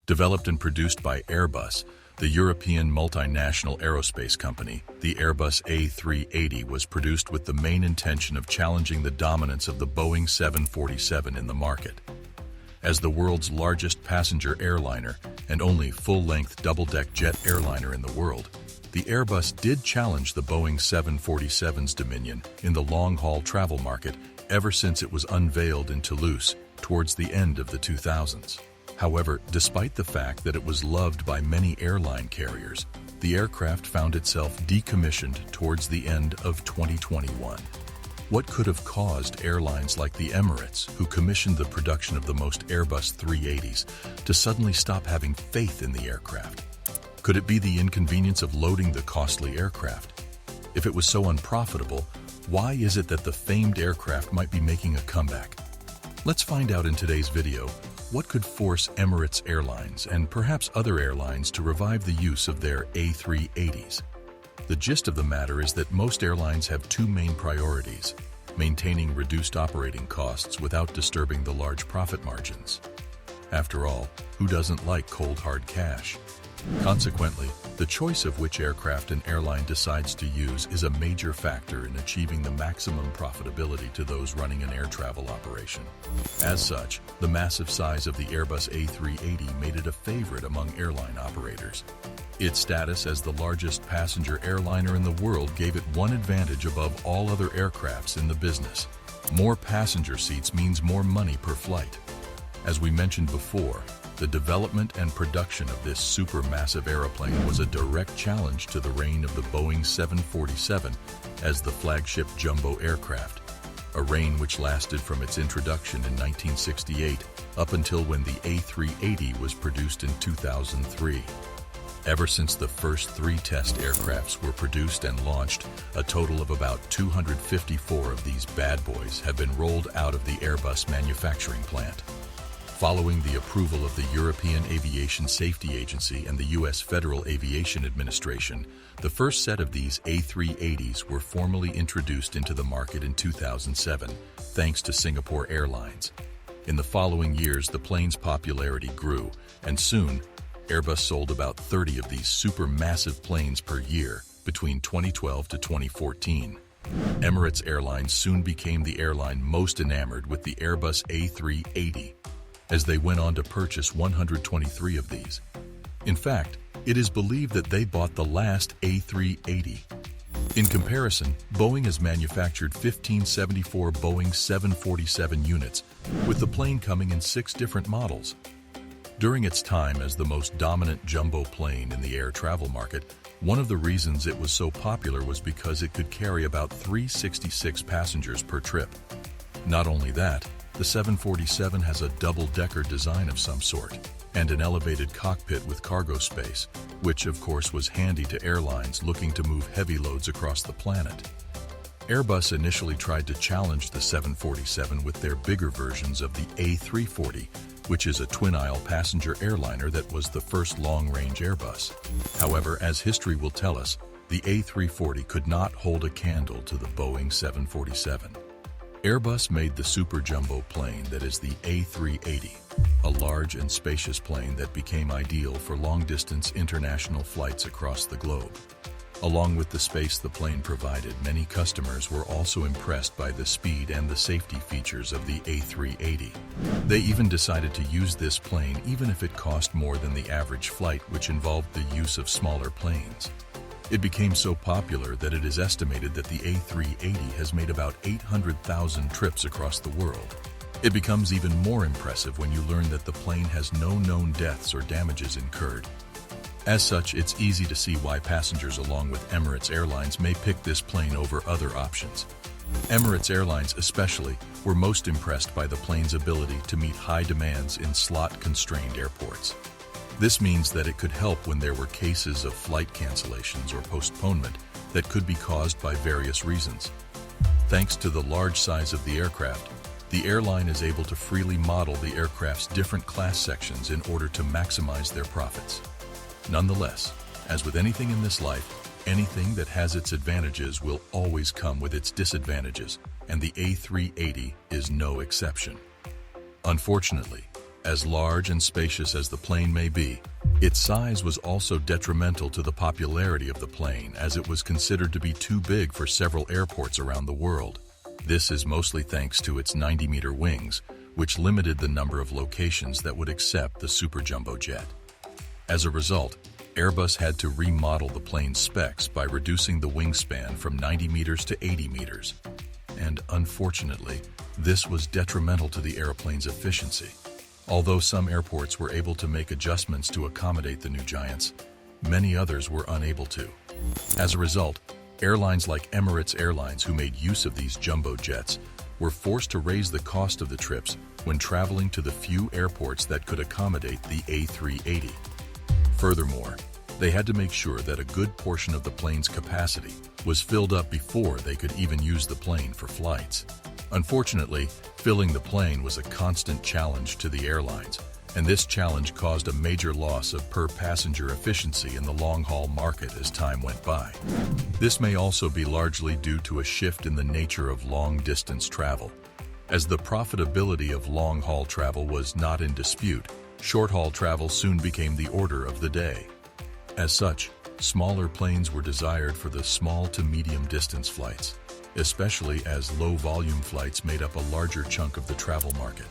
Developed and produced by Airbus, the European multinational aerospace company, the Airbus A380 was produced with the main intention of challenging the dominance of the Boeing 747 in the market. As the world's largest passenger airliner and only full-length double-deck jet airliner in the world, the Airbus did challenge the Boeing 747's dominion in the long-haul travel market ever since it was unveiled in Toulouse towards the end of the 2000s. However, despite the fact that it was loved by many airline carriers, the aircraft found itself decommissioned towards the end of 2021. What could have caused airlines like the Emirates, who commissioned the production of the most Airbus A380's, to suddenly stop having faith in the aircraft? Could it be the inconvenience of loading the costly aircraft? If it was so unprofitable, why is it that the famed aircraft might be making a comeback? Let's find out in today's video what could force Emirates Airlines and perhaps other airlines to revive the use of their A380's. The gist of the matter is that most airlines have two main priorities: maintaining reduced operating costs without disturbing the large profit margins. After all, who doesn't like cold hard cash? Consequently, the choice of which aircraft an airline decides to use is a major factor in achieving the maximum profitability to those running an air travel operation. As such, the massive size of the Airbus A380 made it a favorite among airline operators. Its status as the largest passenger airliner in the world gave it one advantage above all other aircrafts in the business. More passenger seats means more money per flight. As we mentioned before, the development and production of this supermassive aeroplane was a direct challenge to the reign of the Boeing 747 as the flagship jumbo aircraft, a reign which lasted from its introduction in 1968 up until when the A380 was produced in 2003. Ever since the first three test aircrafts were produced and launched, a total of about 254 of these bad boys have been rolled out of the Airbus manufacturing plant. Following the approval of the European Aviation Safety Agency and the U.S. Federal Aviation Administration, the first set of these A380's were formally introduced into the market in 2007, thanks to Singapore Airlines. In the following years, the plane's popularity grew, and soon, Airbus sold about 30 of these supermassive planes per year between 2012 to 2014. Emirates Airlines soon became the airline most enamored with the Airbus A380, as they went on to purchase 123 of these. In fact, it is believed that they bought the last A380. In comparison, Boeing has manufactured 1574 Boeing 747 units, with the plane coming in 6 different models. During its time as the most dominant jumbo plane in the air travel market, one of the reasons it was so popular was because it could carry about 366 passengers per trip. Not only that, the 747 has a double-decker design of some sort, and an elevated cockpit with cargo space, which of course was handy to airlines looking to move heavy loads across the planet. Airbus initially tried to challenge the 747 with their bigger versions of the A340, which is a twin-aisle passenger airliner that was the first long-range Airbus. However, as history will tell us, the A340 could not hold a candle to the Boeing 747. Airbus made the super jumbo plane that is the A380, a large and spacious plane that became ideal for long-distance international flights across the globe. Along with the space the plane provided, many customers were also impressed by the speed and the safety features of the A380. They even decided to use this plane even if it cost more than the average flight, which involved the use of smaller planes. It became so popular that it is estimated that the A380 has made about 800,000 trips across the world. It becomes even more impressive when you learn that the plane has no known deaths or damages incurred. As such, it's easy to see why passengers along with Emirates Airlines may pick this plane over other options. Emirates Airlines especially were most impressed by the plane's ability to meet high demands in slot-constrained airports. This means that it could help when there were cases of flight cancellations or postponement that could be caused by various reasons. Thanks to the large size of the aircraft, the airline is able to freely model the aircraft's different class sections in order to maximize their profits. Nonetheless, as with anything in this life, anything that has its advantages will always come with its disadvantages, and the A380 is no exception. Unfortunately, as large and spacious as the plane may be, its size was also detrimental to the popularity of the plane, as it was considered to be too big for several airports around the world. This is mostly thanks to its 90-meter wings, which limited the number of locations that would accept the super jumbo jet. As a result, Airbus had to remodel the plane's specs by reducing the wingspan from 90 meters to 80 meters. And unfortunately, this was detrimental to the airplane's efficiency. Although some airports were able to make adjustments to accommodate the new giants, many others were unable to. As a result, airlines like Emirates Airlines, who made use of these jumbo jets, were forced to raise the cost of the trips when traveling to the few airports that could accommodate the A380. Furthermore, they had to make sure that a good portion of the plane's capacity was filled up before they could even use the plane for flights. Unfortunately, filling the plane was a constant challenge to the airlines, and this challenge caused a major loss of per-passenger efficiency in the long-haul market as time went by. This may also be largely due to a shift in the nature of long-distance travel. As the profitability of long-haul travel was not in dispute, short-haul travel soon became the order of the day. As such, smaller planes were desired for the small to medium-distance flights, especially as low-volume flights made up a larger chunk of the travel market.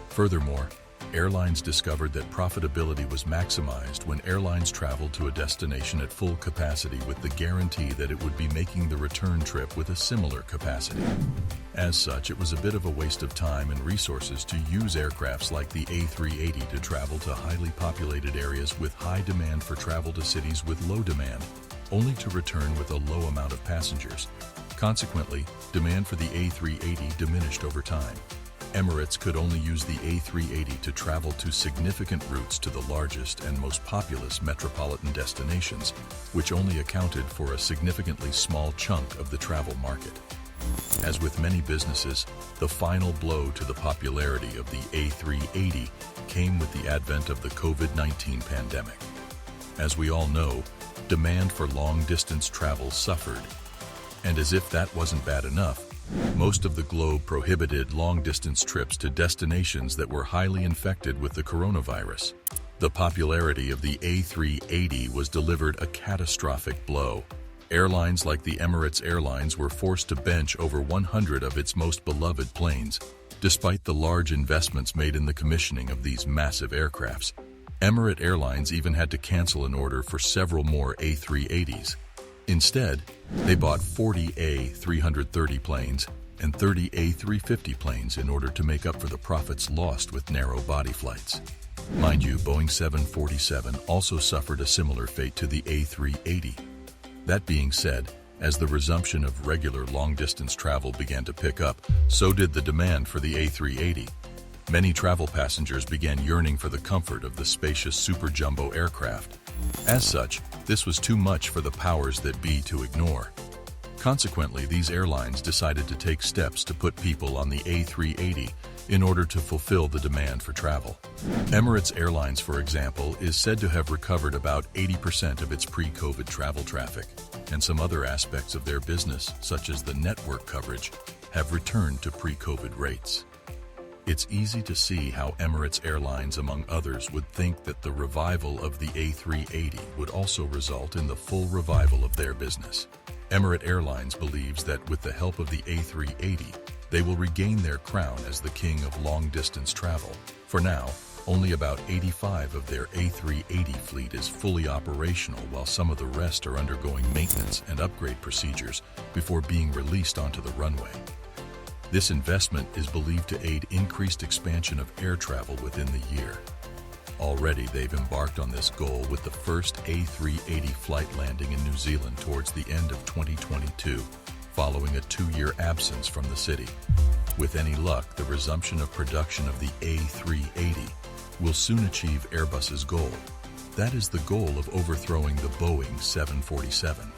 Furthermore, airlines discovered that profitability was maximized when airlines traveled to a destination at full capacity with the guarantee that it would be making the return trip with a similar capacity. As such, it was a bit of a waste of time and resources to use aircrafts like the A380 to travel to highly populated areas with high demand for travel to cities with low demand, only to return with a low amount of passengers. Consequently, demand for the A380 diminished over time. Emirates could only use the A380 to travel to significant routes to the largest and most populous metropolitan destinations, which only accounted for a significantly small chunk of the travel market. As with many businesses, the final blow to the popularity of the A380 came with the advent of the COVID-19 pandemic. As we all know, demand for long-distance travel suffered. And as if that wasn't bad enough, most of the globe prohibited long-distance trips to destinations that were highly infected with the coronavirus. The popularity of the A380 was delivered a catastrophic blow. Airlines like the Emirates Airlines were forced to bench over 100 of its most beloved planes, despite the large investments made in the commissioning of these massive aircrafts. Emirates Airlines even had to cancel an order for several more A380s. Instead, they bought 40 A330 planes and 30 A350 planes in order to make up for the profits lost with narrow-body flights. Mind you, Boeing 747 also suffered a similar fate to the A380. That being said, as the resumption of regular long-distance travel began to pick up, so did the demand for the A380. Many travel passengers began yearning for the comfort of the spacious super jumbo aircraft. As such, this was too much for the powers that be to ignore. Consequently, these airlines decided to take steps to put people on the A380 in order to fulfill the demand for travel. Emirates Airlines, for example, is said to have recovered about 80% of its pre-COVID travel traffic, and some other aspects of their business, such as the network coverage, have returned to pre-COVID rates. It's easy to see how Emirates Airlines, among others, would think that the revival of the A380 would also result in the full revival of their business. Emirates Airlines believes that with the help of the A380, they will regain their crown as the king of long-distance travel. For now, only about 85 of their A380 fleet is fully operational, while some of the rest are undergoing maintenance and upgrade procedures before being released onto the runway. This investment is believed to aid increased expansion of air travel within the year. Already, they've embarked on this goal with the first A380 flight landing in New Zealand towards the end of 2022, following a 2-year absence from the city. With any luck, the resumption of production of the A380 will soon achieve Airbus's goal. That is the goal of overthrowing the Boeing 747.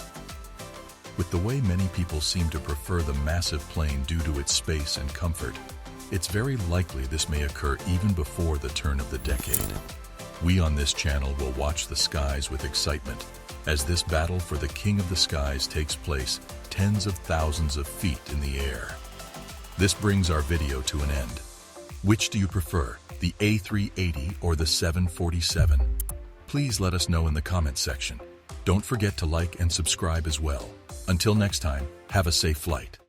With the way many people seem to prefer the massive plane due to its space and comfort, it's very likely this may occur even before the turn of the decade. We on this channel will watch the skies with excitement as this battle for the king of the skies takes place tens of thousands of feet in the air. This brings our video to an end. Which do you prefer, the A380 or the 747? Please let us know in the comments section. Don't forget to like and subscribe as well. Until next time, have a safe flight.